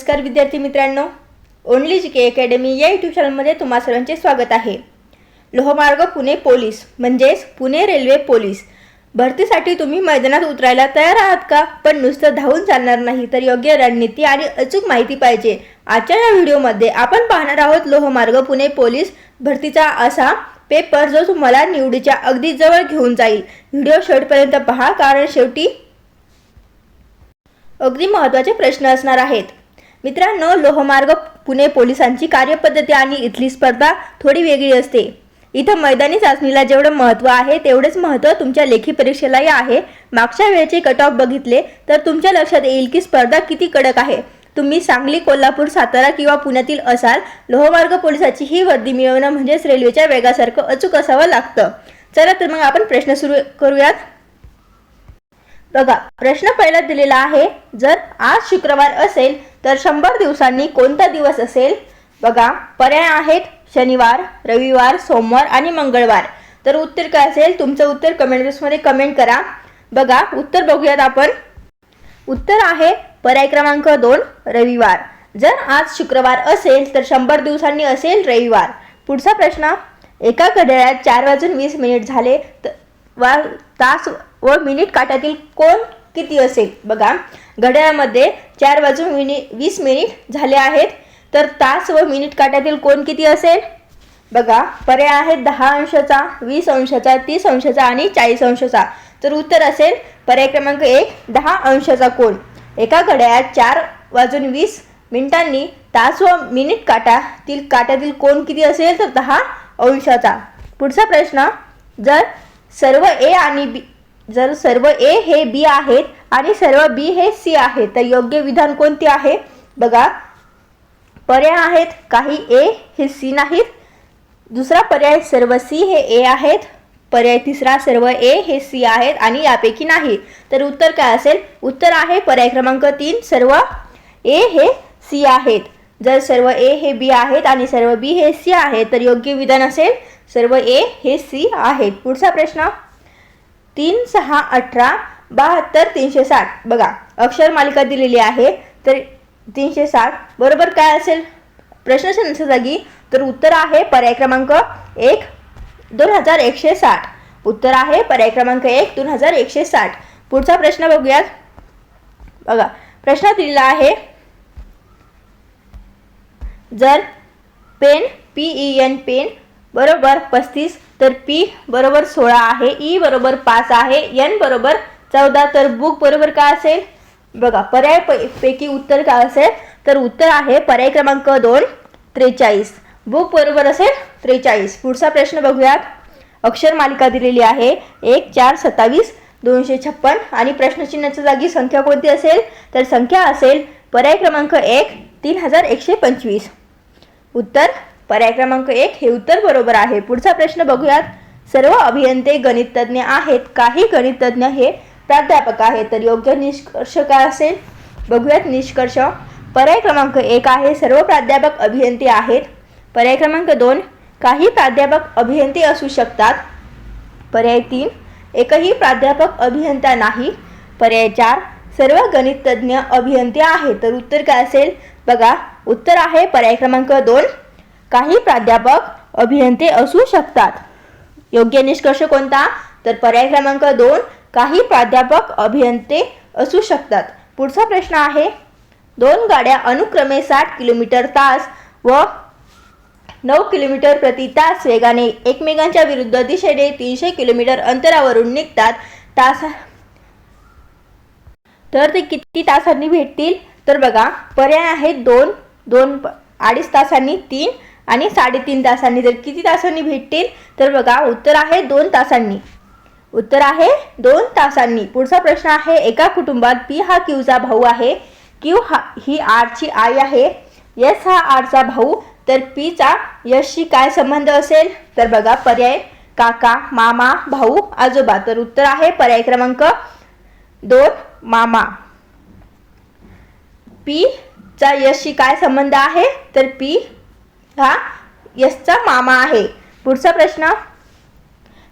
नमस्कार विद्यार्थी मित्रांनो, ओनली जी के अकॅडमी या यूट्यूब चॅनलमध्ये तुम्हा सर्वांचे स्वागत आहे। लोहमार्ग पुणे पोलीस म्हणजेच पुणे रेल्वे पोलीस भरतीसाठी तुम्ही मैदानात उतरायला तयार आहात का? पण नुसतं धावून चालणार नाही, तर योग्य रणनीती आणि अचूक माहिती पाहिजे। आजच्या या व्हिडिओमध्ये आपण पाहणार आहोत लोहमार्ग पुणे पोलीस भरतीचा असा पेपर जो तुम्हाला निवडीच्या अगदी जवळ घेऊन जाईल। व्हिडिओ शेवटपर्यंत पहा, कारण शेवटी अगदी महत्त्वाचे प्रश्न असणार आहेत। मित्रांनो, लोहमार्ग पुणे पोलिसांची कार्यपद्धती आणि इथली स्पर्धा थोडी वेगळी असते। इथं मैदानी चाचणीला जेवढं महत्त्व आहे तेवढेच महत्त्व तुमच्या लेखी परीक्षेलाही आहे। मागच्या वेळेचे कट ऑफ बघितले तर तुमच्या लक्षात येईल की स्पर्धा किती कडक आहे। तुम्ही सांगली, कोल्हापूर, सातारा किंवा पुण्यातील असाल, लोहमार्ग पोलिसाची ही वर्दी मिळवणं म्हणजेच रेल्वेच्या वेगासारखं अचूक असावं लागतं। चला तर मग आपण प्रश्न सुरू करूयात। बघा, प्रश्न पहिला दिलेला आहे, जर आज शुक्रवार असेल तर 100 दिवसांनी कोणता दिवस असेल? बघा, पर्याय आहेत शनिवार, रविवार, सोमवार आणि मंगळवार। तर उत्तर काय असेल? तुमचं उत्तर कमेंट बॉक्समध्ये कमेंट करा। बघा, उत्तर बघूयात आपण। उत्तर आहे पर्याय क्रमांक 2 रविवार। जर आज शुक्रवार असेल तर 100 दिवसांनी असेल रविवार। पुढचा प्रश्न, एका घड्याळात 4:20 झाले तर तास व मिनिट काट्यातील कोण किती असेल? बघा, घड्याळामध्ये 4:20 झाले आहेत, तर तास व मिनिट काट्यातील कोण किती असेल? बघा, पर्याय आहेत 10 अंशाचा, 20 अंशाचा, 30 अंशाचा आणि 40 अंशाचा। तर उत्तर असेल पर्याय क्रमांक 1 10 अंशाचा कोन। एका घड्याळात 4:20 तास व मिनिट काट्यातील कोन किती असेल? तर 10 अंशाचा। पुढचा प्रश्न, जर सर्व ए हे बी आहेत आणि सर्व बी हे सी आहेत तर योग्य विधान कोणते आहे? बघा, पर्याय आहेत काही ए हे सी नाहीत, दुसरा पर्याय सर्व सी हे ए आहेत, पर्याय तिसरा सर्व ए हे सी आहेत आणि यापैकी नाही। तर उत्तर काय असेल? उत्तर आहे पर्याय क्रमांक 3 सर्व ए हे सी आहेत। जर सर्व ए हे बी आहेत आणि सर्व बी हे सी आहेत तर योग्य विधान असेल सर्व ए हे सी आहेत। पुढचा प्रश्न, 3, 6, 18, 72, 360। बघा, अक्षर मालिका दिलेली आहे, तर 360 बरोबर काय असेल प्रश्नाच्या नंतर जागी? तर उत्तर आहे पर्याय क्रमांक 1 2160। उत्तर आहे पर्याय क्रमांक 1 2160। पुढचा प्रश्न बघूयात। बघा, प्रश्न दिलेला आहे, जर पेन PEN पेन बरोबर 35 तर P बरोबर 16 आहे, E बरोबर 5 आहे, N बरोबर 14, तर बुक बरोबर काय असेल? बघा, पर्याय पैकी उत्तर काय असेल? तर उत्तर आहे पर्याय क्रमांक 2 43। बुक बरोबर असेल 43। पुढचा प्रश्न बघूयात। अक्षर मालिका दिलेली आहे 1 4 27 256 आणि प्रश्नचिन्हाच्या जागी संख्या कोणती असेल? तर संख्या असेल पर्याय क्रमांक 1 3125। उत्तर पर्याय क्रमांक 1 हे उत्तर बरोबर आहे। पुढचा प्रश्न बघूयात। सर्व अभियंते गणितज्ञ आहेत, काही गणितज्ञ हे प्राध्यापक आहेत, तर योग्य निष्कर्ष काय असेल? बघूयात निष्कर्ष। पर्याय क्रमांक 1 आहे सर्व प्राध्यापक अभियंते आहेत, पर्याय क्रमांक 2 काही प्राध्यापक अभियंते असू शकतात, पर्याय 3 एकही प्राध्यापक अभियंता नाही, पर्याय 4 सर्व गणितज्ञ अभियंते आहेत। तर उत्तर काय असेल? बघा, उत्तर आहे पर्याय क्रमांक 2 काही प्राध्यापक अभियंते असू शकतात। योग्य निष्कर्ष कोणता? तर पर्याय क्रमांक 2 काही प्राध्यापक अभियंते असू शकतात। पुढचा प्रश्न आहे, 2 गाड्या अनुक्रमे 60 किलोमीटर तास व 9 किलोमीटर प्रति तास वेगाने एकमेकांच्या विरुद्ध दिशेने 300 किलोमीटर अंतरावरून निघतात, तर ते किती तासांनी भेटतील? तर बघा, पर्याय आहेत 2 2.5 तासांनी, 3 आणि 3.5 तासांनी। तर किती तासांनी भेटतील? तर बघा, उत्तर आहे 2 तासांनी। उत्तर आहे 2 तासांनी। पुढचा प्रश्न आहे, एका कुटुंबात P हा Q चा भाऊ आहे, Q ही R ची आई आहे, S हा R चा भाऊ, तर P चा S शी काय संबंध असेल? तर बघा, पर्याय काका, मामा, भाऊ, आजोबा। तर उत्तर आहे पर्याय क्रमांक 2 मामा। P चा S शी काय संबंध आहे? तर P हा S चा मामा आहे। पुढचा प्रश्न,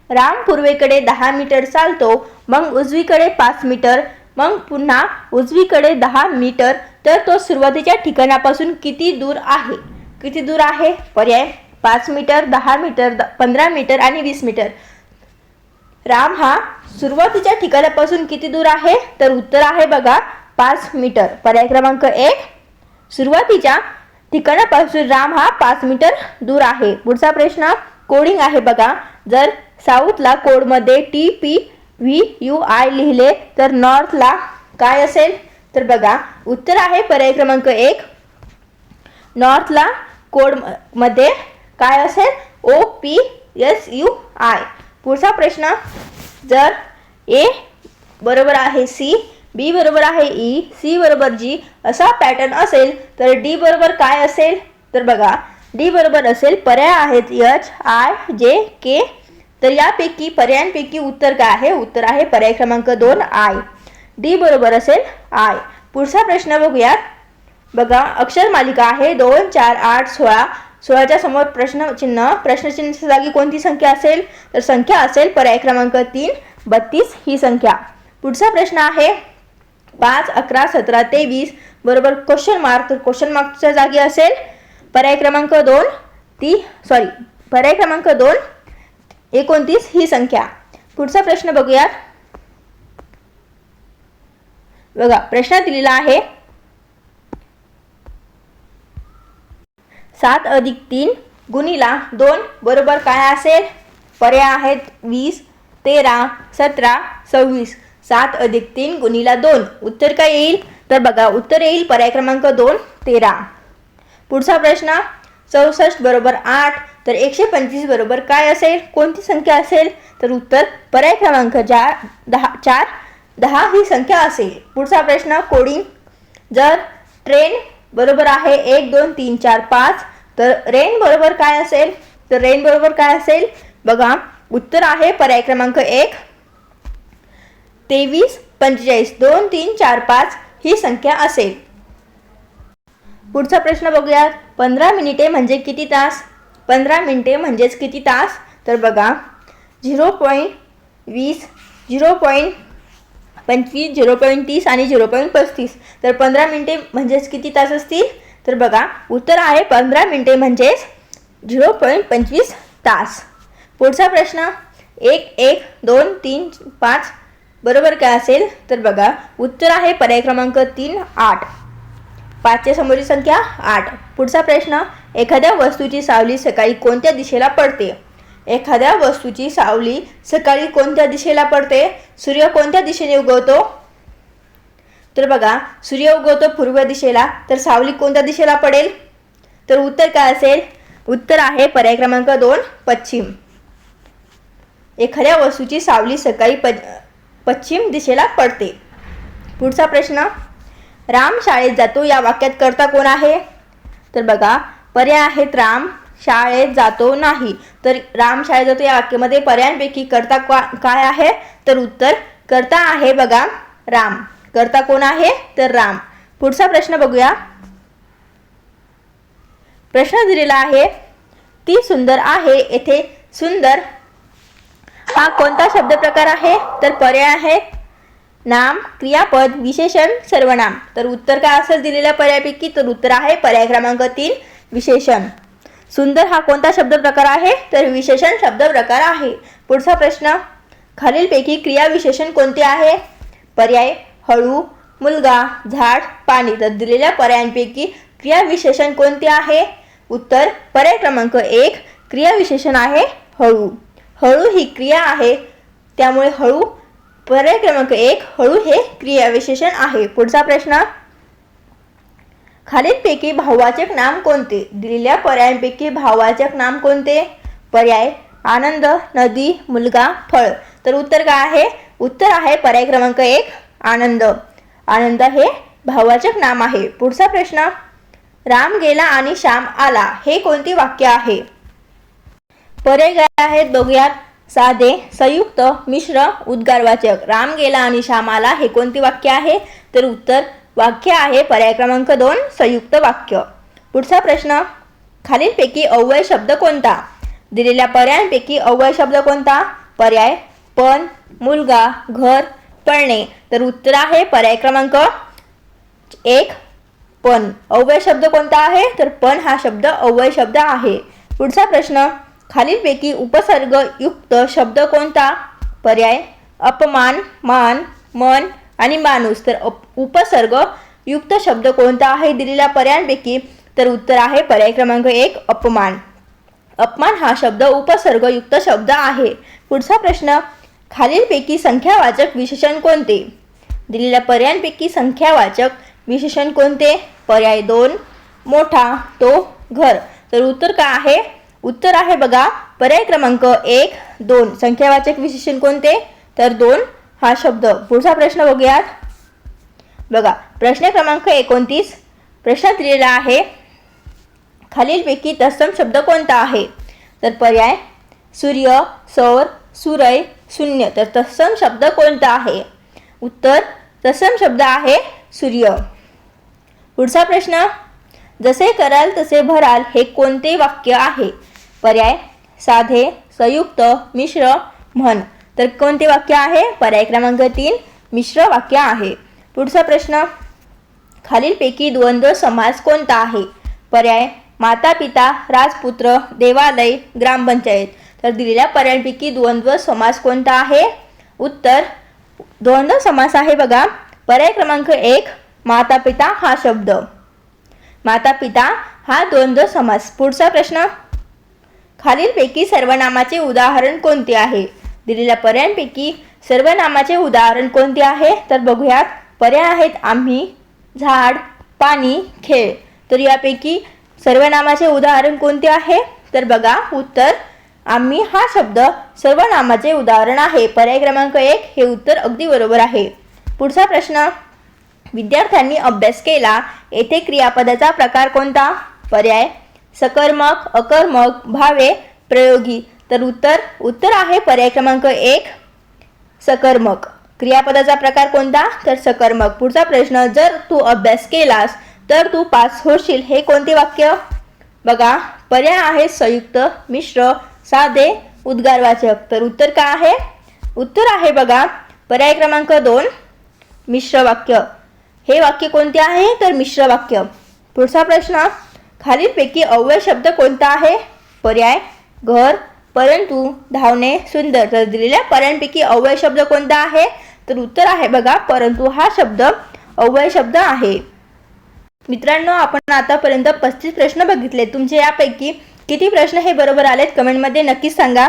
राम पूर्वेकडे 10 मीटर चालतो, मग उजवीकडे 5 मीटर, मग पुन्हा उजवीकडे 10 मीटर, तर तो सुरुवातीच्या ठिकाणापासून किती दूर आहे? किती दूर आहे? पर्याय 5 मीटर, 10 मीटर, 15 मीटर आणि 20 मीटर. राम हा सुरुवातीच्या ठिकाणापासून किती दूर आहे? तर उत्तर आहे बघा 5 मीटर. पर्याय क्रमांक 1, सुरुवातीच्या ठिकाणापासून राम हा 5 मीटर दूर आहे. पुढचा प्रश्न कोडिंग आहे बघा. जर साऊथला कोडमध्ये TPVUI लिहिले तर नॉर्थला काय असेल? तर बघा उत्तर आहे पर्याय क्रमांक 1, नॉर्थला कोडमध्ये काय असेल? OPSUI. पुढचा प्रश्न जर A बरोबर आहे C, B बरोबर आहे E, C बरोबर G असा पॅटर्न असेल तर D बरोबर काय असेल? तर बघा D बरोबर असेल पर्याय आहेत H, I, J, K. तर यापैकी पर्यायांपैकी उत्तर काय आहे? उत्तर आहे पर्याय क्रमांक 2 I. D बरोबर असेल I. पुढचा प्रश्न बघूयात. बघा अक्षर मालिका आहे 2, 4, 8, 16. 16च्या समोर प्रश्नचिन्हाच्या जागी कोणती संख्या असेल? तर संख्या असेल पर्याय क्रमांक 3 32 ही संख्या. पुढचा प्रश्न आहे 5, 11, 17, 23 बरोबर क्वेश्चन मार्क. तर क्वेश्चन मार्कच्या जागी असेल पर्याय क्रमांक 2 पर्याय क्रमांक 2 29 ही संख्या. पुढचा प्रश्न बघूयात. बघा प्रश्न दिलेला आहे 7 अधिक 3 गुणिला 2 बरोबर काय असेल? पर्याय आहेत 20, 13, 17, 26. 7 अधिक 3 गुणिला 2 उत्तर काय येईल? तर बघा उत्तर येईल पर्याय क्रमांक 2 13. पुढचा प्रश्न 64 बरोबर 8 तर 125 बरोबर काय असेल? कोणती संख्या असेल? तर उत्तर पर्याय क्रमांक 4 10 ही संख्या असेल. पुढचा प्रश्न कोडिंग. जर ट्रेन बरोबर आहे 1, 2, 3, 4, 5 तर रेन बरोबर काय असेल? तर रेन बरोबर काय असेल? बघा उत्तर आहे पर्याय क्रमांक 1 23, 45. 2, 3, 4, 5 ही संख्या असेल. पुढचा प्रश्न बघूयात. 15 मिनिटे म्हणजे किती तास? 15 मिनिटे म्हणजेच किती तास? तर बघा 0.20, 0.25, 0.30 आणि 0.35. तर 15 मिनिटे म्हणजेच किती तास असतील? तर बघा उत्तर आहे 15 मिनिटे म्हणजेच 0.25 तास. पुढचा प्रश्न 1, 1, 2, 3, 5 बरोबर काय असेल? तर बघा उत्तर आहे पर्याय क्रमांक 3 8. 5च्या समोरची संख्या 8. पुढचा प्रश्न एखाद्या वस्तूची सावली सकाळी कोणत्या दिशेला पडते? एखाद्या वस्तूची सावली सकाळी कोणत्या दिशेला पडते? सूर्य कोणत्या दिशेने उगवतो? तर बघा सूर्य उगवतो पूर्व दिशेला. तर सावली कोणत्या दिशेला पडेल? तर उत्तर काय असेल? उत्तर आहे पर्याय क्रमांक 2 पश्चिम. एखाद्या वस्तूची सावली सकाळी पश्चिम दिशेला पडते. पुढचा प्रश्न राम शाळेत जातो या वाक्यात कर्ता कोण आहे? तर बघा पर्याय आहेत राम शाळेत जातो नाही. तर राम शाळेत जातो या वाक्यामध्ये पर्यायांपैकी कर्ता काय आहे? तर उत्तर कर्ता आहे बघा राम. कर्ता कोण आहे? तर राम. पुढचा प्रश्न बघूया. प्रश्न दिलेला आहे ती सुंदर आहे. येथे सुंदर हा कोणता शब्द प्रकार आहे? तर पर्याय आहे नाम, क्रियापद, विशेषण, सर्वनाम. तर उत्तर काय असेल दिलेल्या पर्यायापैकी? तर उत्तर आहे पर्याय क्रमांक 3 विशेषण. सुंदर हा कोणता शब्द प्रकार आहे? तर विशेषण शब्द प्रकार आहे. पुढचा प्रश्न खालीलपैकी क्रिया विशेषण कोणते आहे? पर्याय हळू, मुलगा, झाड, पाणी. तर दिलेल्या पर्यायांपैकी क्रिया विशेषण कोणते आहे? उत्तर पर्याय क्रमांक 1 क्रिया विशेषण आहे हळू. हळू ही क्रिया आहे त्यामुळे हळू पर्याय क्रमांक 1 हळू हे क्रिया विशेषण आहे. पुढचा प्रश्न खालीलपैकी भाववाचक नाम कोणते? दिलेल्या पर्यायांपैकी भाववाचक नाम कोणते? पर्याय आनंद, नदी, मुलगा, फळ. तर उत्तर काय आहे? उत्तर आहे पर्याय क्रमांक 1 आनंद. आनंद हे भाववाचक नाम आहे. पुढचा प्रश्न राम गेला आणि श्याम आला हे कोणते वाक्य आहे? पर्याय काय आहेत बघूयात. साधे, संयुक्त, मिश्र, उद्गारवाचक. राम गेला आणि श्याम आला हे कोणते वाक्य आहे? तर उत्तर वाक्य आहे पर्याय क्रमांक 2 संयुक्त वाक्य. पुढचा प्रश्न खालीलपैकी अव्यय शब्द कोणता? दिलेल्या पर्यायांपैकी अव्यय शब्द कोणता? पर्याय पण, मुलगा, घर, पळणे. तर उत्तर आहे पर्याय क्रमांक 1 पण अव्यय शब्द कोणता आहे तर पण हा शब्द अव्यय शब्द आहे. पुढचा प्रश्न, खालीलपैकी उपसर्ग युक्त शब्द कोणता? पर्याय अपमान, मान, मन आणि माणूस. तर उपसर्ग युक्त शब्द कोणता आहे दिलेल्या पर्यायांपैकी? तर उत्तर आहे पर्याय क्रमांक 1 अपमान. अपमान हा शब्द उपसर्ग युक्त शब्द आहे. पुढचा प्रश्न, खालीलपैकी संख्यावाचक विशेषण कोणते? दिलेल्या पर्यायांपैकी संख्यावाचक विशेषण कोणते? पर्याय 2 मोठा, तो, घर. तर उत्तर काय आहे? उत्तर आहे बघा पर्याय क्रमांक 1 2. संख्यावाचक विशेषण कोणते? तर 2 हा शब्द. पुढचा प्रश्न बघूयात. बघा प्रश्न क्रमांक 29. प्रश्नात दिलेला आहे खालीलपैकी तत्सम शब्द कोणता आहे? तर पर्याय सूर्य, सौर, सूर्य, शून्य. तर तत्सम शब्द कोणता आहे? उत्तर तत्सम शब्द आहे सूर्य. पुढचा प्रश्न, जसे कराल तसे भराल हे कोणते वाक्य आहे? पर्याय साधे, संयुक्त, मिश्र, म्हण. तर कोणते वाक्य आहे? पर्याय क्रमांक 3 मिश्र वाक्य आहे. पुढचा प्रश्न, खालीलपैकी द्वंद्व समास कोणता आहे? पर्याय माता पिता, राजपुत्र, देवालय, ग्रामपंचायत. तर दिलेल्या पर्यायांपैकी द्वंद्व समास कोणता आहे? उत्तर द्वंद्व समास आहे बघा पर्याय क्रमांक 1 माता पिता हा शब्द. माता पिता हा द्वंद्व समास. पुढचा प्रश्न, खालीलपैकी सर्वनामाचे उदाहरण कोणते आहे? दिलेल्या पर्यायांपैकी सर्वनामाचे उदाहरण कोणते आहे? तर बघूयात. पर्याय आहेत आम्ही, झाड, पाणी, खेळ. तर यापैकी सर्वनामाचे उदाहरण कोणते आहे? तर बघा उत्तर आम्ही हा शब्द सर्वनामाचे उदाहरण आहे. पर्याय क्रमांक 1 हे उत्तर अगदी बरोबर आहे. पुढचा प्रश्न, विद्यार्थ्यांनी अभ्यास केला येथे क्रियापदाचा प्रकार कोणता? पर्याय सकर्मक, अकर्मक, भावे, प्रयोगी. तर उत्तर आहे पर्याय क्रमांक 1 सकर्मक. क्रियापदाचा प्रकार कोणता? तर सकर्मक. पुढचा प्रश्न, जर तू अभ्यास केलास तर तू पास होशील हे कोणते वाक्य? बघा पर्याय आहे संयुक्त, मिश्र, साधे, उद्गारवाचक. तर उत्तर काय आहे? उत्तर आहे बघा पर्याय क्रमांक 2 मिश्र वाक्य. हे वाक्य कोणते आहे? तर मिश्र वाक्य. पुढचा प्रश्न, खालीलपैकी अव्यय शब्द कोणता आहे? पर्याय घर, परंतु, धावणे, सुंदर. तर दिलेल्या पर्यायांपैकी अव्यय शब्द कोणता आहे? तर उत्तर आहे बघा परंतु हा शब्द अव्यय शब्द आहे. मित्रांनो, आपण आतापर्यंत 35 प्रश्न बघितले. तुमचे यापैकी किती प्रश्न हे बरोबर आलेत कमेंटमध्ये नक्कीच सांगा.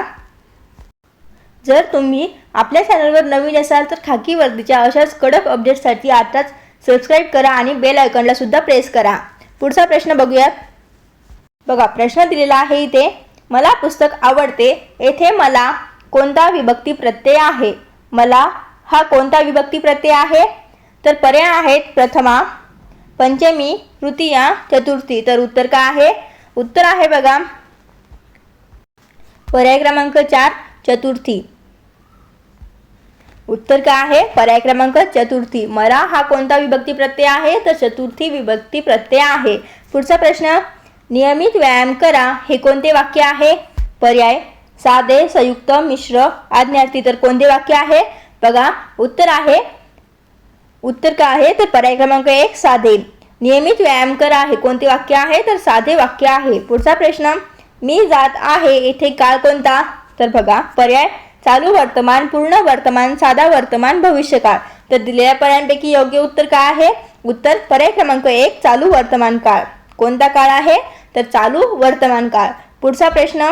जर तुम्ही आपल्या चॅनलवर नवीन असाल तर खाकी वर्दीच्या अशाच कडक अपडेट्ससाठी आताच सबस्क्राईब करा आणि बेल आयकॉनला सुद्धा प्रेस करा. पुढचा प्रश्न बघूयात. बघा प्रश्न दिलेला आहे इथे, मला पुस्तक आवडते येथे मला कोणता विभक्ती प्रत्यय आहे? मला हा कोणता विभक्ती प्रत्यय आहे? तर पर्याय आहेत प्रथमा, पंचमी, तृतीया, चतुर्थी. तर उत्तर काय आहे? उत्तर आहे बघा पर्याय क्रमांक 4 चतुर्थी. उत्तर काय आहे? पर्याय क्रमांक चतुर्थी. मला हा कोणता विभक्ती प्रत्यय आहे? तर चतुर्थी विभक्ती प्रत्यय आहे. पुढचा प्रश्न, नियमित व्यायाम करा हे कोणते वाक्य आहे? पर्याय साधे, संयुक्त, मिश्र, आज्ञार्थी. तर कोणते वाक्य आहे? बघा उत्तर काय आहे? तर पर्याय क्रमांक 1 साधे. नियमित व्यायाम करा हे कोणते वाक्य आहे? तर साधे वाक्य आहे. पुढचा प्रश्न, मी जात आहे येथे काळ कोणता? तर बघा पर्याय चालू वर्तमान, पूर्ण वर्तमान, साधा वर्तमान, भविष्यकाळ. तर दिलेल्या पर्यायांपैकी योग्य उत्तर काय आहे? उत्तर पर्याय क्रमांक 1 चालू वर्तमान काळ. कोणता काळ आहे? तर चालू वर्तमान काळ. पुढचा प्रश्न,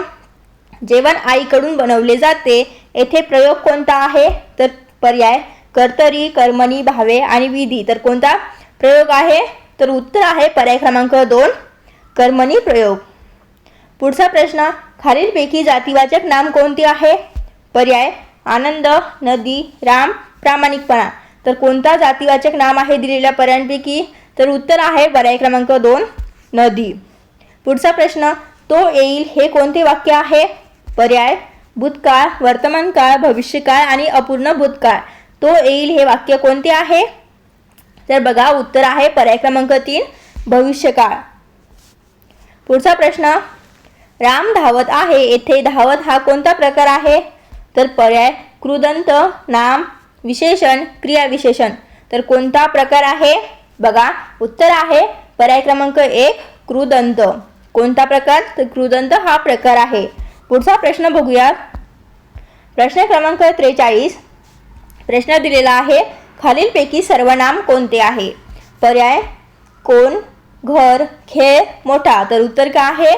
जेवण आईकडून बनवले जाते येथे प्रयोग कोणता आहे? तर पर्याय कर्तरी, कर्मणी, भावे आणि विधी. तर कोणता प्रयोग आहे? तर उत्तर आहे पर्याय क्रमांक 2 कर्मणी प्रयोग. पुढचा प्रश्न, खालीलपैकी जातीवाचक नाम कोणते आहे? पर्याय आनंद, नदी, राम, प्रामाणिकपणा. तर कोणता जातीवाचक नाम आहे दिलेल्या पर्यायांपैकी? तर उत्तर आहे पर्याय क्रमांक 2 नदी. पुढचा प्रश्न, तो येईल हे कोणते वाक्य आहे? पर्याय भूतकाळ, वर्तमान काळ, भविष्यकाळ आणि अपूर्ण भूतकाळ. तो येईल हे वाक्य कोणते आहे? तर बघा उत्तर आहे पर्याय क्रमांक 3 भविष्यकाळ. पुढचा प्रश्न, राम धावत आहे येथे धावत हा कोणता प्रकार आहे? तर पर्याय कृदंत, नाम, विशेषण, क्रियाविशेषण. तर कोणता प्रकार आहे? बघा उत्तर आहे पर्याय क्रमांक 1 कृदंत. कोणता प्रकार? तर कृदंत हा प्रकार आहे. पुढचा प्रश्न बघूया. प्रश्न क्रमांक 43. प्रश्न दिलेला आहे, खालीलपैकी सर्वनाम कोणते आहे? पर्याय कोण, घर, खेळ, मोठा. तर उत्तर काय आहे?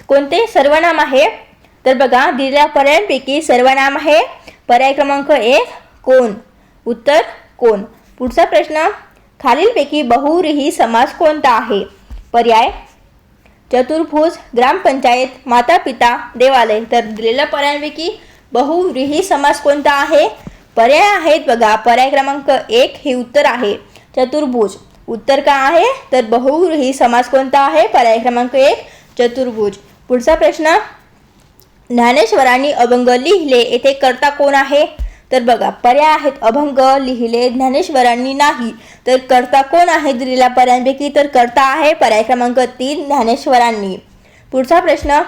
कोणते सर्वनाम आहे? तर बघा, दिलेल्या पर्यायांपैकी सर्वनाम आहे पर्याय क्रमांक 1 कोण. उत्तर कोण. पुढचा प्रश्न, खालीलपैकी बहुव्रीही समास कोणता आहे? पर्याय चतुर्भुज, ग्रामपंचायत, माता पिता, देवालय. तर दिलेल्या पर्यायांपैकी बहुव्रीही समास कोणता आहे? पर्याय आहेत बघा, पर्याय क्रमांक 1 हे उत्तर आहे चतुर्भुज. उत्तर काय आहे? तर बहुव्रीही समास कोणता आहे? पर्याय क्रमांक 1 चतुर्भुज. पुढचा प्रश्न, ज्ञानेश्वरांनी अभंग लिहिले, येथे कर्ता कोण आहे? तर बघा, पर्याय आहेत अभंग लिहिले ज्ञानेश्वरांनी नाही. तर कर्ता कोण आहे दिलेल्या पर्यायांपैकी? तर कर्ता आहे पर्याय क्रमांक 3 ज्ञानेश्वरांनी. पुढचा प्रश्न,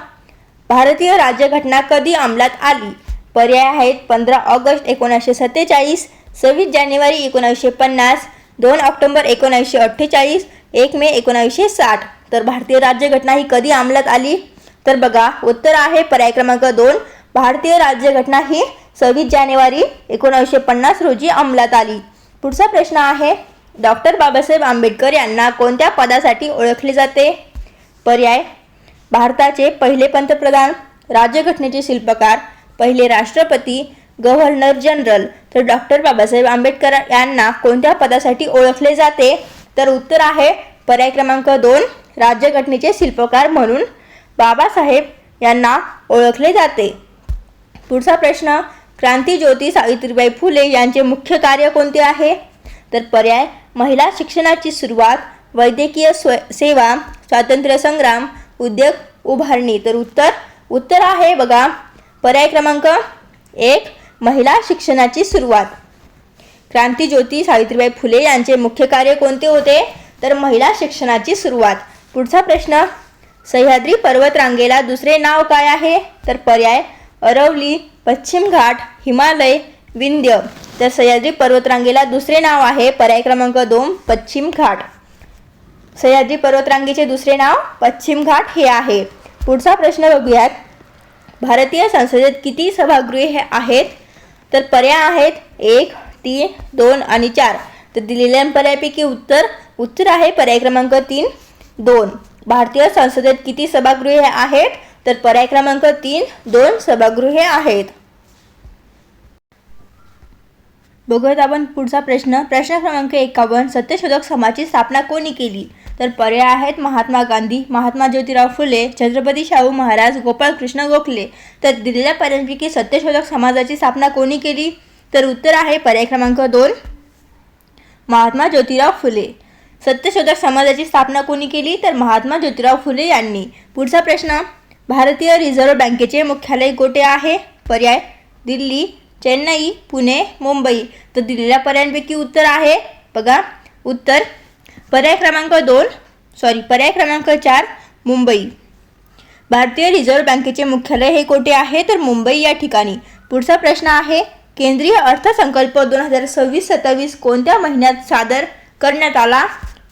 भारतीय राज्यघटना कधी अंमलात आली? पर्याय आहेत 15 ऑगस्ट 1947, 26 जानेवारी 1950, 2 ऑक्टोबर 1948, 1 मे 1960. तर भारतीय राज्यघटना ही कधी अंमलात आली? तर बघा, उत्तर आहे पर्याय क्रमांक 2 भारतीय राज्यघटना ही 26 जानेवारी 1950 रोजी अंमलात आली. पुढचा प्रश्न आहे, डॉक्टर बाबासाहेब आंबेडकर यांना कोणत्या पदासाठी ओळखले जाते? पर्याय भारताचे पहिले पंतप्रधान, राज्यघटनेचे शिल्पकार, पहिले राष्ट्रपती, गव्हर्नर जनरल. तर डॉक्टर बाबासाहेब आंबेडकर यांना कोणत्या पदासाठी ओळखले जाते? तर उत्तर आहे पर्याय क्रमांक 2 राज्यघटनेचे शिल्पकार म्हणून बाबासाहेब यांना ओळखले जाते. पुढचा प्रश्न, क्रांतीज्योती सावित्रीबाई फुले यांचे मुख्य कार्य कोणते आहे? तर पर्याय महिला शिक्षणाची सुरुवात, वैद्यकीय सेवा, स्वातंत्र्य संग्राम, उद्योग उभारणी. तर उत्तर आहे बघा पर्याय क्रमांक 1 महिला शिक्षणाची सुरुवात. क्रांतीज्योती सावित्रीबाई फुले यांचे मुख्य कार्य कोणते होते? तर महिला शिक्षणाची सुरुवात. पुढचा प्रश्न, सह्याद्री पर्वतरांगेला दुसरे नाव काय आहे? तर पर्याय अरवली, पश्चिम घाट, हिमालय, विंध्य. तर सह्याद्री पर्वतरांगेला दुसरे नाव आहे पर्याय क्रमांक 2 पश्चिम घाट. सह्याद्री पर्वतरांगेचे दुसरे नाव पश्चिम घाट हे आहे. पुढचा प्रश्न बघूयात, भारतीय संसदेत किती सभागृहे आहेत? तर पर्याय आहेत 1, 3, 2 आणि 4. तर दिलेल्या पर्यायापैकी उत्तर आहे पर्याय क्रमांक 3 2. भारतीय संसदेत किती सभागृहे आहेत? तर पर्याय क्रमांक 3 2 सभागृहे आहेत. बघूयात आपण पुढचा प्रश्न. प्रश्न क्रमांक 51, सत्यशोधक समाजाची स्थापना कोणी केली? तर पर्याय आहेत महात्मा गांधी, महात्मा ज्योतिराव फुले, छत्रपती शाहू महाराज, गोपाळकृष्ण गोखले. तर दिलेल्या पर्यायांपैकी सत्यशोधक समाजाची स्थापना कोणी केली? तर उत्तर आहे पर्याय क्रमांक 2 महात्मा ज्योतिराव फुले. सत्यशोधक समाजाची स्थापना कोणी केली? तर महात्मा ज्योतिराव फुले यांनी. पुढचा प्रश्न, भारतीय रिझर्व्ह बँकेचे मुख्यालय कोठे आहे? पर्याय दिल्ली, चेन्नई, पुणे, मुंबई. तर दिलेल्या पर्यायांपैकी उत्तर आहे बघा पर्याय क्रमांक 4 मुंबई. भारतीय रिझर्व्ह बँकेचे मुख्यालय हे कोठे आहे? तर मुंबई या ठिकाणी. पुढचा प्रश्न आहे, केंद्रीय अर्थसंकल्प 2026-27 कोणत्या महिन्यात सादर करण्यात आला?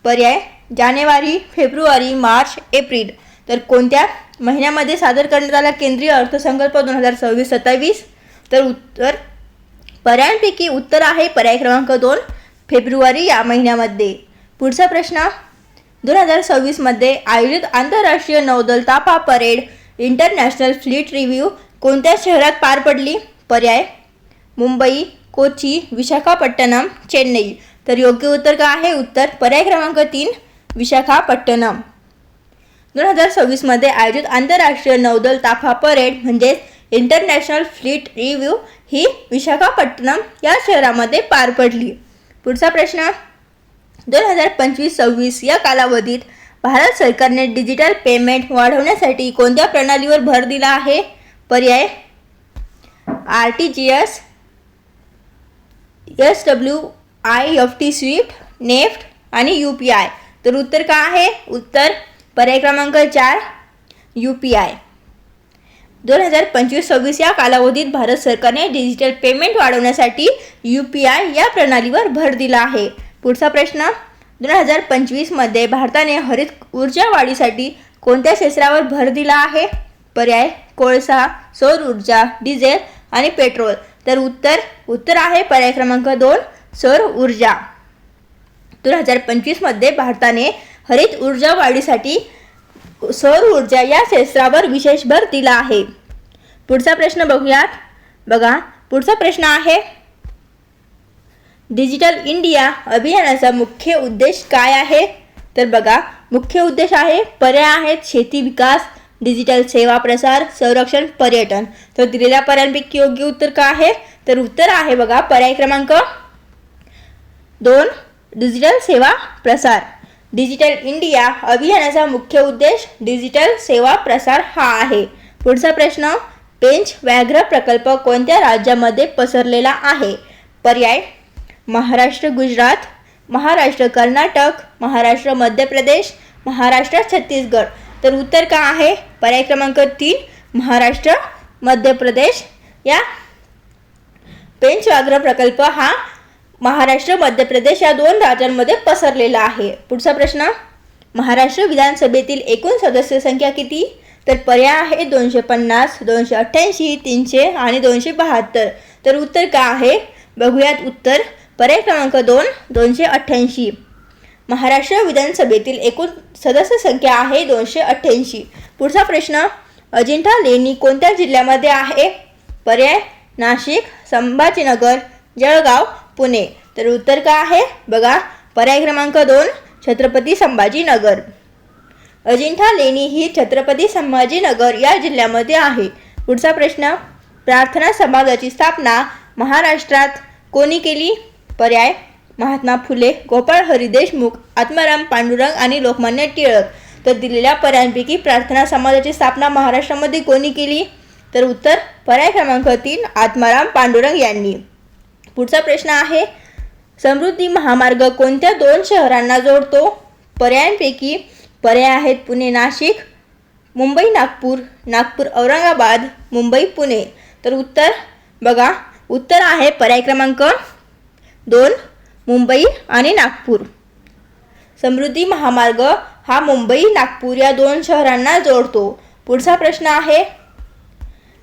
पर्याय जानेवारी, फेब्रुवारी, मार्च, एप्रिल. तर कोणत्या महिन्यामध्ये सादर करण्यात आला केंद्रीय अर्थसंकल्प 2026-27? तर पर्यायांपैकी उत्तर आहे पर्याय क्रमांक 2 फेब्रुवारी या महिन्यामध्ये. पुढचा प्रश्न, 2026 मध्ये आयोजित आंतरराष्ट्रीय नौदल ताफा परेड इंटरनॅशनल फ्लीट रिव्ह्यू कोणत्या शहरात पार पडली? पर्याय मुंबई, कोची, विशाखापट्टणम, चेन्नई. तर योग्य उत्तर काय आहे? उत्तर पर्याय क्रमांक 3 विशाखापट्टणम. 2026 मध्ये आयोजित आंतरराष्ट्रीय नौदल ताफा परेड म्हणजेच इंटरनॅशनल फ्लीट रिव्ह्यू ही विशाखापट्टणम या शहरामध्ये पार पडली. पुढचा प्रश्न, 2025-26 या कालावधीत भारत सरकारने डिजिटल पेमेंट वाढवण्यासाठी कोणत्या प्रणालीवर भर दिला आहे? पर्याय RTGS, SWIFT, स्विफ्ट, नेफ्ट आणि UPI. तर उत्तर काय आहे? उत्तर पर्याय क्रमांक 4 UPI. 2025-26 या कालावधीत भारत सरकारने डिजिटल पेमेंट वाढवण्यासाठी UPI या प्रणालीवर भर दिला आहे. पुढचा प्रश्न, 2025 मध्ये भारताने हरित ऊर्जा वाढीसाठी कोणत्या क्षेत्रावर भर दिला आहे? पर्याय कोळसा, सौर ऊर्जा, डिझेल आणि पेट्रोल. तर उत्तर आहे पर्याय क्रमांक 2 सौर ऊर्जा. 2025 मध्ये भारताने हरित ऊर्जा वाढीसाठी सौर ऊर्जा या क्षेत्रावर विशेष भर दिला आहे. पुढचा प्रश्न बघूयात. बघा पुढचा प्रश्न आहे डिजिटल इंडिया अभियानाचा मुख्य उद्देश काय आहे? तर बघा मुख्य उद्देश आहे पर्याय आहेत शेती विकास, डिजिटल सेवा प्रसार, संरक्षण, पर्यटन. तर दिलेल्या पर्यायांपैकी योग्य उत्तर काय आहे? तर उत्तर आहे बघा पर्याय क्रमांक 2 डिजिटल सेवा प्रसार. डिजिटल इंडिया अभियानाचा मुख्य उद्देश डिजिटल सेवा प्रसार हा आहे. पुढचा प्रश्न पेंच व्याघ्र प्रकल्प कोणत्या राज्यामध्ये पसरलेला आहे? पर्याय महाराष्ट्र गुजरात, महाराष्ट्र कर्नाटक, महाराष्ट्र मध्य प्रदेश, महाराष्ट्र छत्तीसगड. तर उत्तर काय आहे? पर्याय क्रमांक 3 महाराष्ट्र मध्य प्रदेश. या पेंच व्याघ्र प्रकल्प हा महाराष्ट्र मध्य प्रदेश या 2 राज्यांमध्ये पसरलेला आहे. पुढचा प्रश्न महाराष्ट्र विधानसभेतील एकूण सदस्य संख्या किती? तर पर्याय आहे 250, 288, 300 आणि 272. तर उत्तर काय आहे? बघूयात उत्तर. पर्याय क्रमांक 2 288. महाराष्ट्र विधानसभेतील एकूण सदस्य संख्या आहे 288. पुढचा प्रश्न अजिंठा लेणी कोणत्या जिल्ह्यामध्ये आहे? पर्याय नाशिक, संभाजीनगर, जळगाव, पुणे. तर उत्तर काय आहे? बघा पर्याय क्रमांक 2 छत्रपती संभाजीनगर. अजिंठा लेणी ही छत्रपती संभाजीनगर या जिल्ह्यामध्ये आहे. पुढचा प्रश्न प्रार्थना समाजाची स्थापना महाराष्ट्रात कोणी केली? पर्याय महात्मा फुले, गोपाळ हरी देशमुख, आत्माराम पांडुरंग आणि लोकमान्य टिळक. तर दिलेल्या पर्यायांपैकी प्रार्थना समाजाची स्थापना महाराष्ट्रामध्ये कोणी केली? तर उत्तर पर्याय क्रमांक 3 आत्माराम पांडुरंग यांनी. पुढचा प्रश्न आहे समृद्धी महामार्ग कोणत्या 2 शहरांना जोडतो? पर्यायांपैकी पर्याय आहेत पुणे नाशिक, मुंबई नागपूर, नागपूर औरंगाबाद, मुंबई पुणे. तर उत्तर बघा उत्तर आहे पर्याय क्रमांक 2 मुंबई आणि नागपूर. समृद्धी महामार्ग हा मुंबई नागपूर या 2 शहरांना जोडतो. पुढचा प्रश्न आहे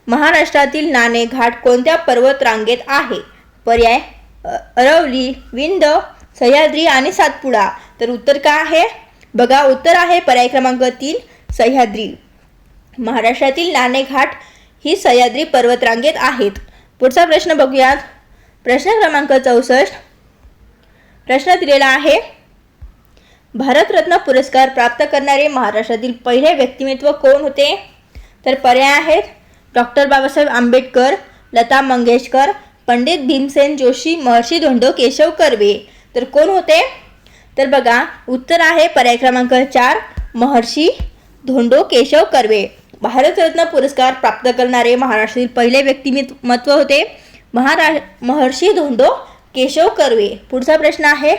महाराष्ट्रातील नाणे घाट कोणत्या पर्वत रांगेत आहे? पर्याय अरवली, विंध्य, सह्याद्री आणि सातपुडा. तर उत्तर काय आहे? बघा उत्तर आहे पर्याय क्रमांक 3 सह्याद्री. महाराष्ट्रातील नाणे घाट ही सह्याद्री पर्वतरांगेत आहेत. पुढचा प्रश्न बघूयात. प्रश्न क्रमांक 64. प्रश्न दिलेला आहे भारतरत्न पुरस्कार प्राप्त करणारे महाराष्ट्रातील पहिले व्यक्तिमत्व कोण होते? तर पर्याय आहेत डॉक्टर बाबासाहेब आंबेडकर, लता मंगेशकर, पंडित भीमसेन जोशी, महर्षी धोंडो केशव कर्वे. तर कोण होते? तर बघा उत्तर आहे पर्याय क्रमांक 4 महर्षी धोंडो केशव कर्वे. भारतरत्न पुरस्कार प्राप्त करणारे महाराष्ट्रातील पहिले व्यक्तिमत्व होते महर्षी धोंडो केशव कर्वे. पुढचा प्रश्न आहे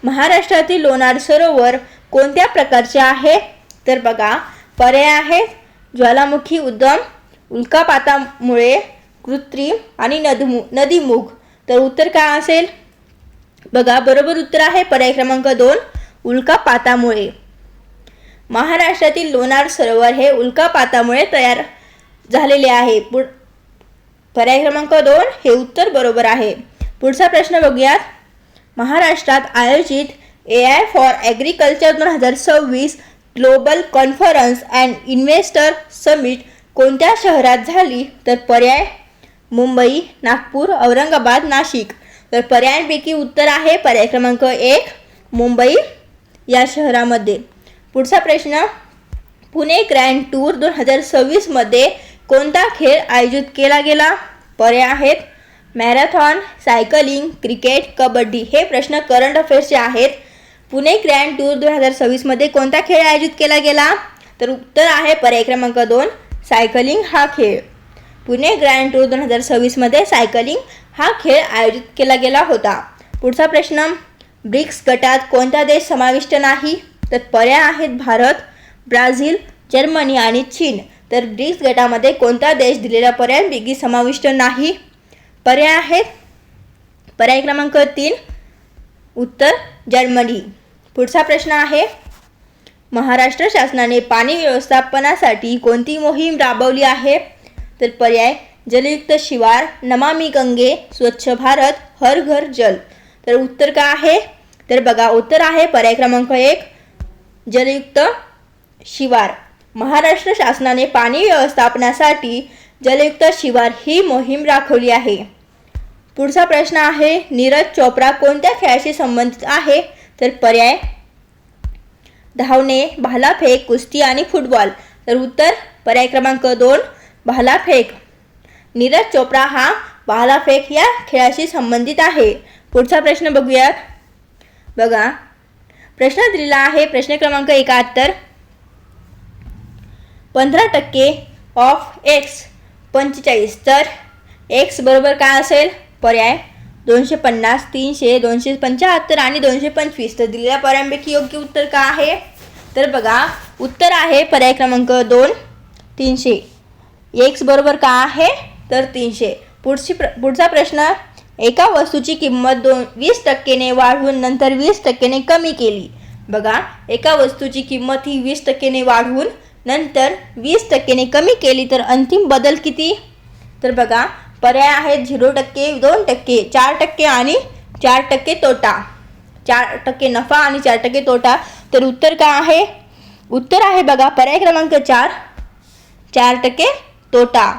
महाराष्ट्रातील लोणार सरोवर कोणत्या प्रकारचे आहे? तर बघा पर्याय आहेत ज्वालामुखी उद्गम, उल्कापातामुळे, कृत्रिम आणि नदीमुख. तर उत्तर काय असेल? बघा बरोबर उत्तर आहे पर्याय क्रमांक 2 उल्कापातामुळे. महाराष्ट्रातील लोणार सरोवर हे उल्कापातामुळे तयार झालेले आहे. पर्याय क्रमांक 2 हे उत्तर बरोबर आहे. पुढचा प्रश्न बघूयात. महाराष्ट्रात आयोजित AI for agriculture 2026 global conference and investor summit कोणत्या शहरात झाली? तर पर्याय मुंबई, नागपूर, औरंगाबाद, नाशिक. तर पर्यायांपैकी उत्तर आहे पर्याय क्रमांक 1 मुंबई या शहरामध्ये. पुढचा प्रश्न पुणे ग्रँड टूर 2026 मध्ये कोणता खेळ आयोजित केला गेला? पर्याय आहेत मॅरेथॉन, सायकलिंग, क्रिकेट, कबड्डी. हे प्रश्न करंट अफेअर्सचे आहेत. पुणे ग्रँड टूर 2026 मध्ये कोणता खेळ आयोजित केला गेला? तर उत्तर आहे पर्याय क्रमांक 2 सायकलिंग हा खेळ. पुणे ग्रँड टूर 2026 मध्ये सायकलिंग हा खेळ आयोजित केला गेला होता. पुढचा प्रश्न ब्रिक्स गटात कोणता देश समाविष्ट नाही? तर पर्याय आहेत भारत, ब्राझील, जर्मनी आणि चीन. तर ब्रिक्स गटामध्ये कोणता देश दिलेल्या पर्यायांपैकी समाविष्ट नाही? पर्याय आहेत पर्याय क्रमांक 3 उत्तर जर्मनी. पुढचा प्रश्न आहे, महाराष्ट्र शासनाने पाणी व्यवस्थापनासाठी कोणती मोहीम राबवली आहे? तर पर्याय जलयुक्त शिवार, नमामि गंगे, स्वच्छ भारत, हर घर जल. तर उत्तर काय आहे? तर बघा, उत्तर आहे पर्याय क्रमांक 1 जलयुक्त शिवार. महाराष्ट्र शासनाने पाणी व्यवस्थापनासाठी जलयुक्त शिवार ही मोहीम राबवली आहे. पुढचा प्रश्न आहे, नीरज चोप्रा कोणत्या खेळाशी संबंधित आहे? तर पर्याय धावणे, भालाफेक, कुस्ती आणि फुटबॉल. तर उत्तर पर्याय क्रमांक 2 भालाफेक. नीरज चोप्रा हा भालाफेक या खेळाशी संबंधित आहे. पुढचा प्रश्न बघूयात. बघा, प्रश्न दिलेला आहे प्रश्न क्रमांक 71. 15% ऑफ एक्स 45. तर एक्स बरोबर काय असेल? पर्याय 250, 300, 275 आणि 225. तर दिलेल्या पर्यायांपैकी योग्य उत्तर काय आहे? तर बघा, उत्तर आहे पर्याय क्रमांक 2 300. एक्स बरोबर काय आहे? तर 300. पुढचा प्रश्न, एका वस्तूची किंमत 20% वाढवून नंतर 20% कमी केली. बघा, एका वस्तूची किंमत ही 20% वाढवून नंतर 20% कमी केली तर अंतिम बदल किती? तर बघा, पर्याय आहेत 0%, 2%, 4% आणि 4% तोटा. 4% नफा आणि 4% तोटा. तर उत्तर काय आहे? उत्तर आहे बघा पर्याय क्रमांक 4 4% तोटा.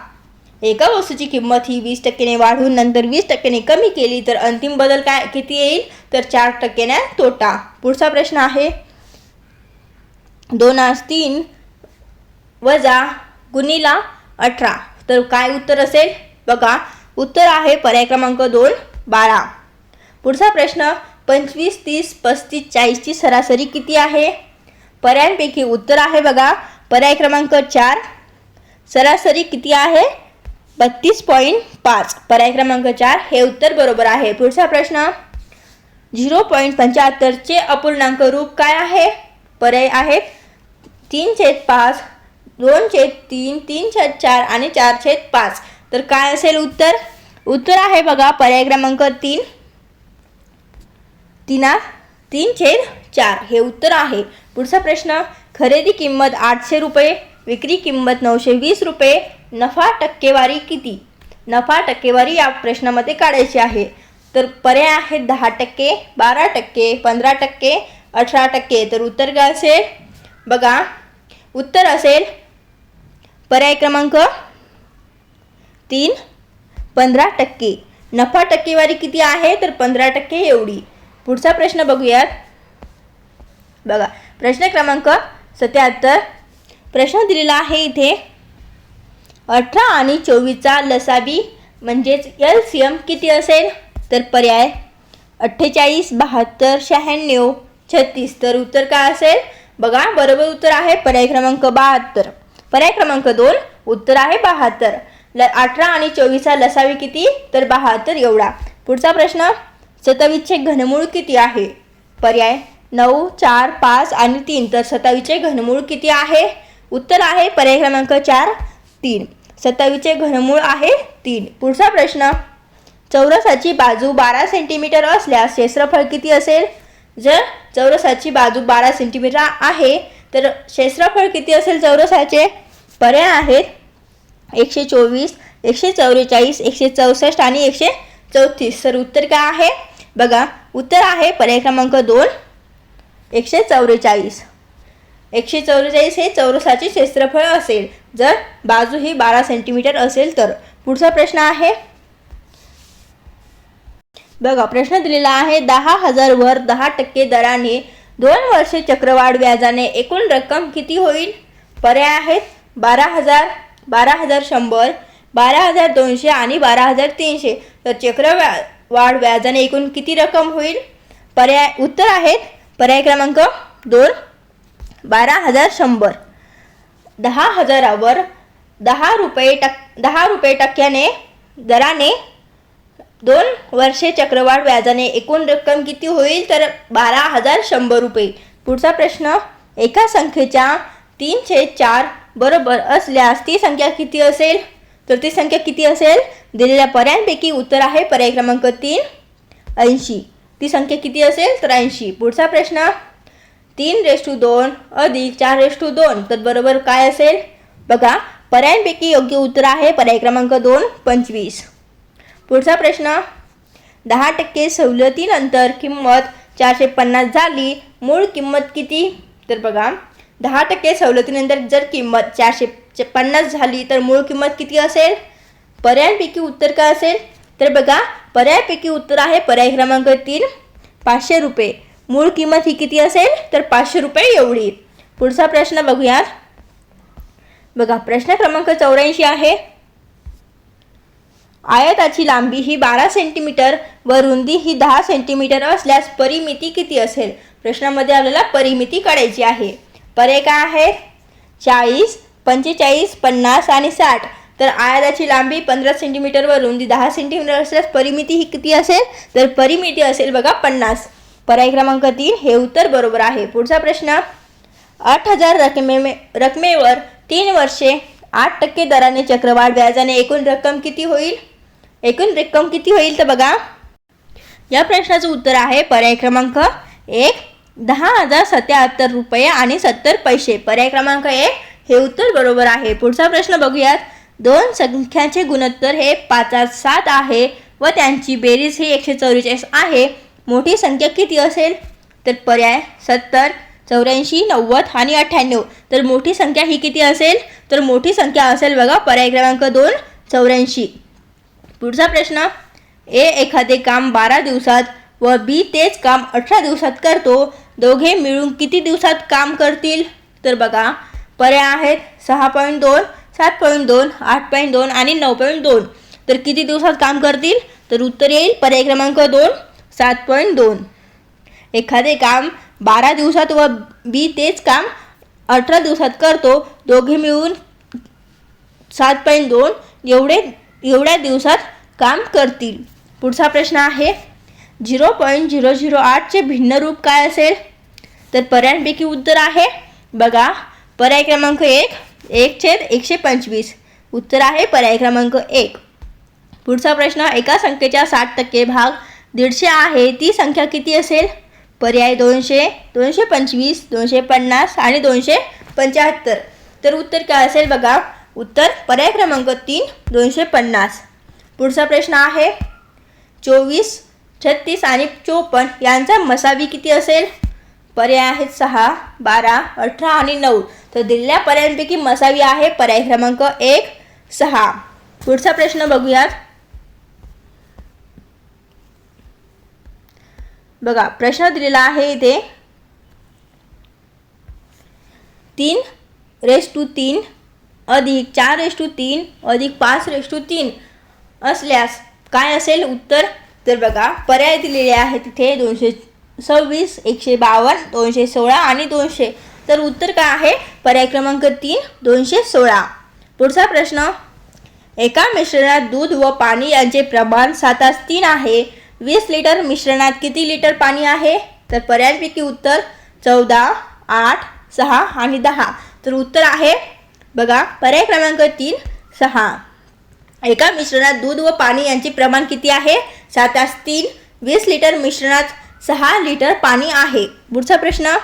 एका वस्तूची किंमत ही 20% वाढवून नंतर 20% कमी केली तर अंतिम बदल काय किती येईल? तर 4% तोटा. पुढचा प्रश्न आहे, 2×3 वजा गुणिला 18. तर काय उत्तर असेल? बघा, उत्तर आहे पर्याय क्रमांक 2 12. पुढचा प्रश्न, 25, 30, 35, 40 ची सरासरी किती आहे? पर्यायांपैकी उत्तर आहे बघा पर्याय क्रमांक 4 सरासरी किती आहे? 32.5. पर्याय क्रमांक 4 हे उत्तर बरोबर आहे. पुढचा प्रश्न, 0.75 चे अपूर्णांक रूप काय आहे? पर्याय आहेत 3/5, 2/3, 3/4 आणि 4/5. तर काय असेल उत्तर? उत्तर आहे बघा पर्याय क्रमांक 3 3/4 हे उत्तर आहे. पुढचा प्रश्न, खरेदी किंमत 800 रुपये, विक्री किंमत 920 रुपये, नफा टक्केवारी किती? नफा टक्केवारी या प्रश्नामध्ये काढायची आहे. तर पर्याय आहेत 10%, 12%, 15%, 18%. तर उत्तर काय असेल? बघा, उत्तर असेल पर्याय क्रमांक 3 15%. नफा टक्केवारी किती आहे? तर 15% एवढी. पुढचा प्रश्न बघूयात. बघा, प्रश्न क्रमांक 77. प्रश्न दिलेला आहे इथे, 18 आणि 24चा लसाबी म्हणजेच LCM किती असेल? तर पर्याय 48, 72, 96, 36. तर उत्तर काय असेल? बघा, बरोबर उत्तर आहे पर्याय क्रमांक 72. पर्याय क्रमांक 2 उत्तर आहे 72. 18 आणि 24चा लसावी किती? तर 72 एवढा. पुढचा प्रश्न, 27चे घनमूळ किती आहे? पर्याय 9, 4, 5 आणि 3. तर 27चे घनमूळ किती आहे? उत्तर आहे पर्याय क्रमांक 4 3. 27चे घनमूळ आहे 3. पुढचा प्रश्न, चौरसाची बाजू 12 सेंटीमीटर असल्यास क्षेत्रफळ किती असेल? जर चौरसाची बाजू 12 सेंटीमीटर आहे तर क्षेत्रफळ किती असेल चौरसाचे? पर्याय आहेत 124, 144, 164 आणि 134. तर उत्तर काय आहे? बघा, उत्तर आहे पर्याय क्रमांक 2 144. 144 हे चौरसाचे क्षेत्रफळ असेल जर बाजू ही 12 सेंटीमीटर असेल तर. पुढचा प्रश्न आहे बघा, प्रश्न दिलेला आहे, 10,000 वर 10% दराने 2 वर्षे चक्रवाढ व्याजाने एकूण रक्कम किती होईल? पर्याय आहेत 12,000, 12,100, 12,200 आणि 12,300. तर चक्रवाढ व्याजाने एकूण किती रक्कम होईल? पर्याय उत्तर आहेत पर्याय क्रमांक 2 12,100. 10,000 वर 10 रुपये टक्क्याने दराने 2 वर्षे चक्रवाढ व्याजाने एकूण रक्कम किती होईल? तर 12,100 रुपये. पुढचा प्रश्न, एका संख्येच्या 3/4 बरोबर असल्यास ती संख्या किती असेल? तर ती संख्या किती असेल? दिलेल्या पर्यायांपैकी उत्तर आहे पर्याय क्रमांक 3 80. ती संख्या किती असेल? तर 80. पुढचा प्रश्न, 3:2 अधिक 4:2 तर बरोबर काय असेल बघा. पर्यायांपैकी योग्य उत्तर आहे पर्याय क्रमांक 2 25. पुढचा प्रश्न 10% सवलतीनंतर किंमत 450 झाली, मूळ किंमत किती? तर बघा 10% सवलतीनंतर जर किंमत 450 झाली तर मूळ किंमत किती असेल? पर्यायांपैकी उत्तर काय असेल? तर बघा पर्यायापैकी उत्तर आहे पर्याय क्रमांक 3 500 रुपये. मूळ किंमत ही किती असेल? तर 500 रुपये एवढी. पुढचा प्रश्न बघूयात. बघा प्रश्न क्रमांक 84 आहे. आयताची लांबी ही 12 सेंटीमीटर व रुंदी ही 10 सेंटीमीटर असल्यास परिमिती किती असेल? प्रश्नामध्ये आपल्याला परिमिती काढायची आहे. पर्याय काय आहे? 40 45 50 आणि 60. तर आयताची लांबी 15 सेंटीमीटर व रुंदी 10 सेंटीमीटर असल्यास परिमिती ही किती असेल? तर परिमिती असेल बघा 50. पर्याय क्रमांक 3 हे उत्तर बरोबर आहे. पुढचा प्रश्न 8,000 रकमेवर 3 वर्षे 8% दराने चक्रवाढ व्याजाने एकूण रक्कम किती होईल? एकूण रक्कम किती होईल? तर बघा या प्रश्नाचं उत्तर आहे पर्याय क्रमांक 1 10,077 रुपये आणि 70 पैसे. पर्याय क्रमांक 1 हे उत्तर बरोबर आहे. पुढचा प्रश्न बघूयात. दोन संख्यांचे गुणोत्तर हे 5-7 आहे व त्यांची बेरीज ही 144 आहे. मोठी संख्या किती असेल? तर पर्याय 70 84 90 आणि 98. तर मोठी संख्या ही किती असेल? तर मोठी संख्या असेल बघा पर्याय क्रमांक 2 84. पुढचा प्रश्न ए एखादे काम 12 दिवसात व बी तेच काम 18 दिवसात करतो. दोघे मिळून किती दिवसात काम करतील? तर बघा पर्याय आहेत 6.2 7.2 8.2 आणि 9.2. तर किती दिवसात काम करतील? तर उत्तर येईल पर्याय क्रमांक 2 7.2. एखादे काम 12 दिवसात व बी तेच काम 18 दिवसात करतो. दोघे मिळून 7.2 एवढ्या दिवसात काम करतील. पुढचा प्रश्न आहे 0.008 चे भिन्न रूप काय असेल? तर पर्यायांपैकी उत्तर आहे बघा पर्याय क्रमांक 1 1/125. उत्तर आहे पर्याय क्रमांक 1. पुढचा प्रश्न एका संख्येच्या 60% भाग 150 आहे ती संख्या किती असेल? पर्याय 200 225 250 आणि 275. तर उत्तर काय असेल बघा उत्तर पर्याय क्रमांक 3 250. पुढचा प्रश्न आहे 24 36 आणि 54 यांचा मसावी किती असेल? पर्याय आहेत 6 12 18 आणि 9. तर दिलेल्या पर्यायांपैकी मसावी आहे पर्याय क्रमांक 1 6. पुढचा प्रश्न बघूयात. बघा प्रश्न दिलेला आहे इथे 3:3 अधिक 4:3 अधिक 5:3 असल्यास काय असेल उत्तर? तर बघा पर्याय दिलेले आहे तिथे 226 152 216 आणि 200. तर उत्तर काय आहे? पर्याय क्रमांक 3 216. पुढचा प्रश्न एका मिश्रणात दूध व पाणी यांचे प्रमाण 7:3 आहे. 20 लिटर मिश्रणात किती लिटर पाणी आहे? तर पर्यायांपैकी उत्तर 14 8 6 आणि 10. तर उत्तर आहे बघा पर्याय क्रमांक 3 6. एका मिश्रणात दूध व पाणी यांचे प्रमाण किती आहे? 7:3. 20 लिटर मिश्रणात 6 लिटर पाणी आहे. पुढचा प्रश्न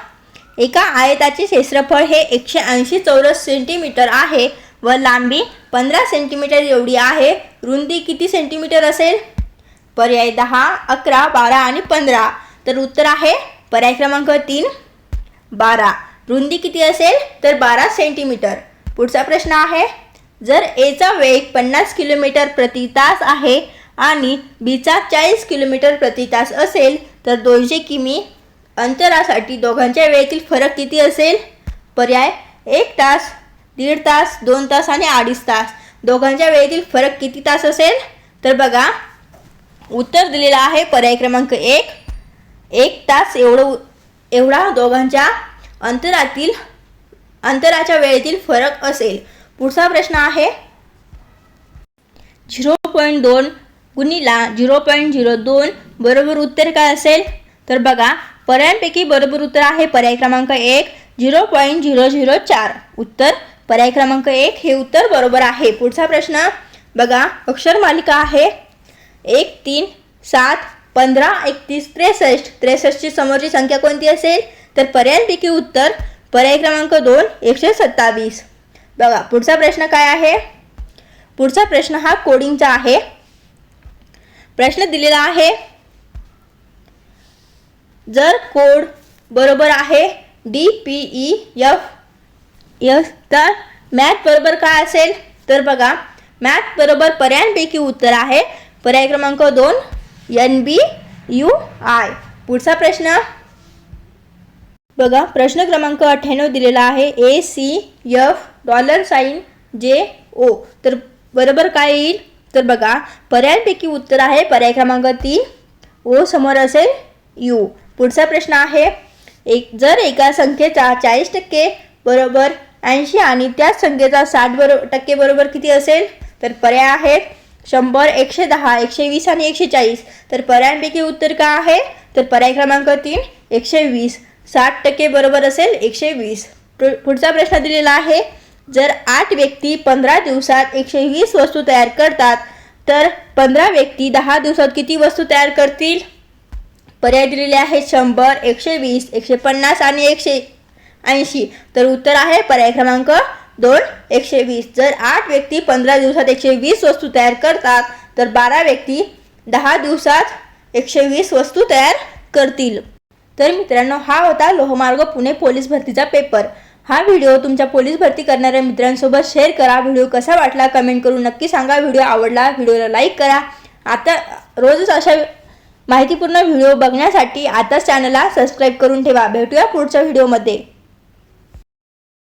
एका आयताचे क्षेत्रफळ हे 180 चौरस सेंटीमीटर आहे व लांबी 15 सेंटीमीटर एवढी आहे. रुंदी किती सेंटीमीटर असेल? पर्याय 10 11 12 आणि 15. तर उत्तर आहे पर्याय क्रमांक 3 12. रुंदी किती असेल? तर 12 सेंटीमीटर. पुढचा प्रश्न आहे जर एचा वेग 50 किलोमीटर प्रति तास आहे आणि बीचा 40 किलोमीटर प्रति तास असेल तर 200 किमी अंतरासाठी दोघांच्या वेळेतील फरक किती असेल? पर्याय 1 तास 1.5 तास 2 तास आणि 2.5 तास. दोघांच्या वेळेतील फरक किती तास असेल? तर बघा उत्तर दिलेलं आहे पर्याय क्रमांक 1 तास एवढा दोघांच्या अंतराच्या वेळेतील फरक असेल. पुढचा प्रश्न आहे 0.2 गुणिला 0.02 बरोबर उत्तर काय असेल? तर बघा पर्यायांपैकी बरोबर उत्तर आहे पर्याय क्रमांक 1 0.004. उत्तर पर्याय क्रमांक 1 हे उत्तर बरोबर आहे. पुढचा प्रश्न बघा अक्षर मालिका आहे 1 3 7 15 31 63. 63 ची समोरची संख्या कोणती असेल? तर पर्यायांपैकी उत्तर पर्याय क्रमांक 2 127. बघा पुढचा प्रश्न काय आहे. पुढचा प्रश्न हा कोडिंगचा आहे. प्रश्न दिलेला आहे, जर कोड बरोबर आहे DPEF तर मॅथ बरोबर काय असेल. तर बघा मॅथ बरोबर पर्यायांपैकी उत्तर आहे पर्याय क्रमांक 2 NBUI. पुढचा प्रश्न बघा प्रश्न क्रमांक 98 दिलेला आहे $JO. तर बरोबर काय येईल. तर बघा पर्यायांपैकी उत्तर आहे पर्याय क्रमांक 3 O समोर असेल U. पुढचा प्रश्न आहे, जर एका संख्येचा 40% बरोबर 80 आणि त्याच संख्येचा 60% बरोबर किती असेल. तर पर्याय आहेत 100, 110, 120 आणि 140. तर पर्यायांपैकी उत्तर काय आहे. तर पर्याय क्रमांक 3 120. 60% बरोबर असेल 120. पुढचा प्रश्न दिलेला आहे, जर 8 व्यक्ती 15 दिवसात 120 वस्तू तयार करतात तर 15 व्यक्ती 10 दिवसात किती वस्तू तयार करतील. पर्याय दिलेले आहेत 100, 120, 150 आणि 180. तर उत्तर आहे पर्याय क्रमांक 2 120. जर 8 व्यक्ती 15 दिवसात 120 वस्तू तयार करतात तर 12 व्यक्ती 10 दिवसात 120 वस्तू तयार करतील. तर मित्रांनो हा होता लोहमार्ग पुणे पोलीस भरतीचा पेपर. हा व्हिडिओ तुमच्या पोलीस भरती करणाऱ्या मित्रांसोबत शेअर करा. व्हिडिओ कसा वाटला कमेंट करून नक्की सांगा. व्हिडिओ आवडला व्हिडिओला लाईक करा. आता रोजच अशा माहितीपूर्ण व्हिडिओ बघण्यासाठी आताच चॅनलला सबस्क्राईब करून ठेवा. भेटूया पुढच्या व्हिडिओमध्ये.